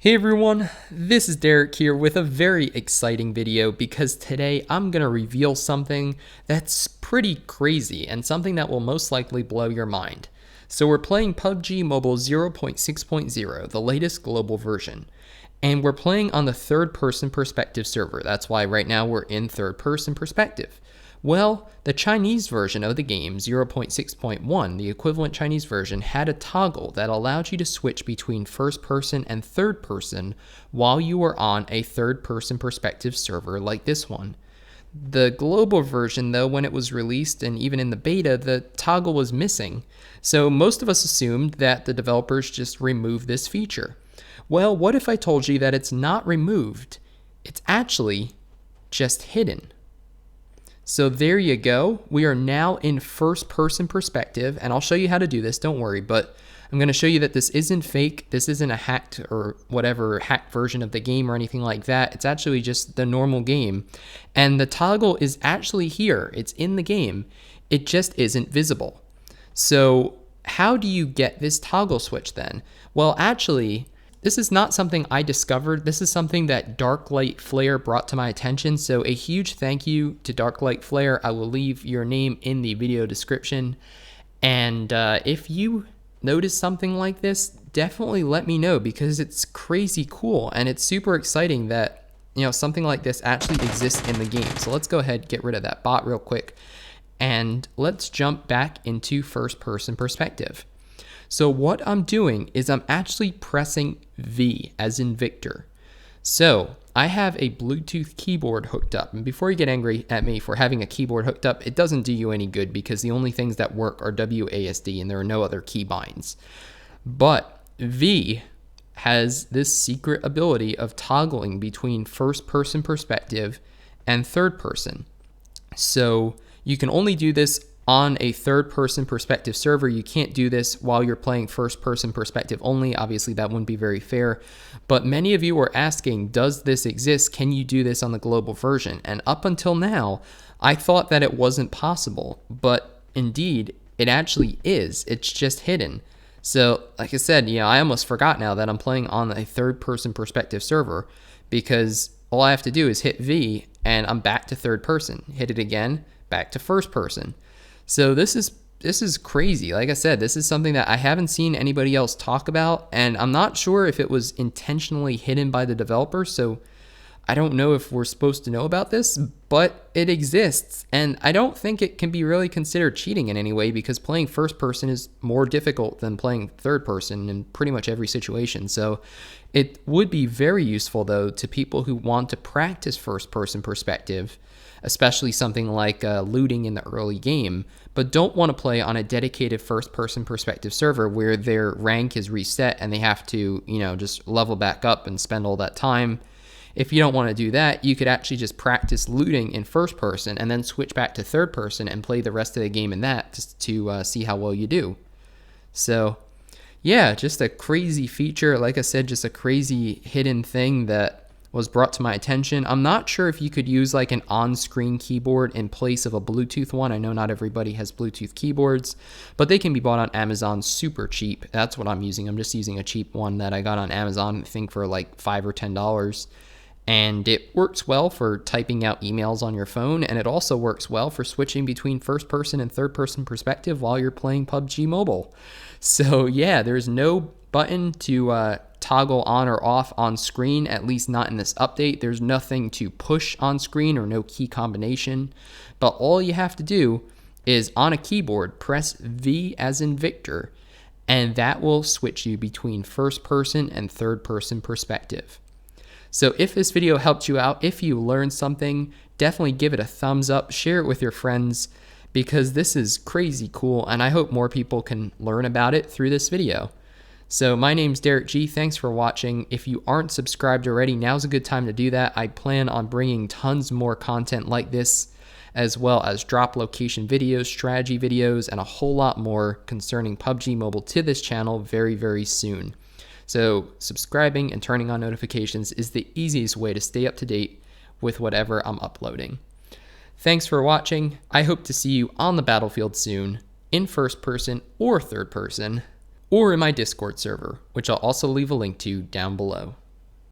Hey everyone, this is Derek here with a very exciting video because today I'm going to reveal something that's pretty crazy and something that will most likely blow your mind. So we're playing PUBG Mobile 0.6.0, the latest global version. And we're playing on the third-person perspective server. That's why right now we're in third-person perspective. Well, the Chinese version of the game, 0.6.1, the equivalent Chinese version, had a toggle that allowed you to switch between first person and third person while you were on a third-person perspective server like this one. The global version, though, when it was released and even in the beta, the toggle was missing. So most of us assumed that the developers just removed this feature. Well, what if I told you that it's not removed? It's actually just hidden. So there you go. We are now in first person perspective, and I'll show you how to do this, don't worry, but I'm going to show you that this isn't fake. This isn't a hacked or whatever hacked version of the game or anything like that. It's actually just the normal game. And the toggle is actually here. It's in the game. It just isn't visible. So how do you get this toggle switch then? Well, actually, this is not something I discovered. This is something that Darklightflare brought to my attention. So a huge thank you to Darklightflare. I will leave your name in the video description. And if you notice something like this, definitely let me know because it's crazy cool and it's super exciting that something like this actually exists in the game. So let's go ahead and get rid of that bot real quick and let's jump back into first person perspective. So what I'm doing is I'm actually pressing V as in Victor. So I have a Bluetooth keyboard hooked up. And before you get angry at me for having a keyboard hooked up, it doesn't do you any good because the only things that work are WASD and there are no other keybinds. But V has this secret ability of toggling between first person perspective and third person. So you can only do this on a third-person perspective server. You can't do this while you're playing first-person perspective only. Obviously, that wouldn't be very fair. But many of you were asking, does this exist? Can you do this on the global version? And up until now, I thought that it wasn't possible. But indeed, it actually is. It's just hidden. So, like I said, I almost forgot now that I'm playing on a third-person perspective server because all I have to do is hit V and I'm back to third person. Hit it again, back to first person. So this is crazy. Like I said, this is something that I haven't seen anybody else talk about, and I'm not sure if it was intentionally hidden by the developer, so I don't know if we're supposed to know about this, but it exists, and I don't think it can be really considered cheating in any way because playing first person is more difficult than playing third person in pretty much every situation. So it would be very useful, though, to people who want to practice first person perspective, especially something like looting in the early game, but don't want to play on a dedicated first-person perspective server where their rank is reset and they have to, just level back up and spend all that time. If you don't want to do that, you could actually just practice looting in first person and then switch back to third person and play the rest of the game in that just to see how well you do. So, yeah, just a crazy feature. Like I said, just a crazy hidden thing that was brought to my attention. I'm not sure if you could use like an on-screen keyboard in place of a Bluetooth one. I know not everybody has Bluetooth keyboards, but they can be bought on Amazon super cheap. That's what I'm using. I'm just using a cheap one that I got on Amazon, I think for like $5 or $10. And it works well for typing out emails on your phone, and it also works well for switching between first person and third person perspective while you're playing PUBG Mobile. So yeah, there's no button to toggle on or off on screen, at least not in this update. There's nothing to push on screen or no key combination, but all you have to do is on a keyboard press V as in Victor, and that will switch you between first person and third person perspective. So if this video helped you out, if you learned something, definitely give it a thumbs up, share it with your friends because this is crazy cool and I hope more people can learn about it through this video. So my name's Derek G. Thanks for watching. If you aren't subscribed already, now's a good time to do that. I plan on bringing tons more content like this, as well as drop location videos, strategy videos, and a whole lot more concerning PUBG Mobile to this channel very, very soon. So subscribing and turning on notifications is the easiest way to stay up to date with whatever I'm uploading. Thanks for watching. I hope to see you on the battlefield soon, in first person or third person, or in my Discord server, which I'll also leave a link to down below.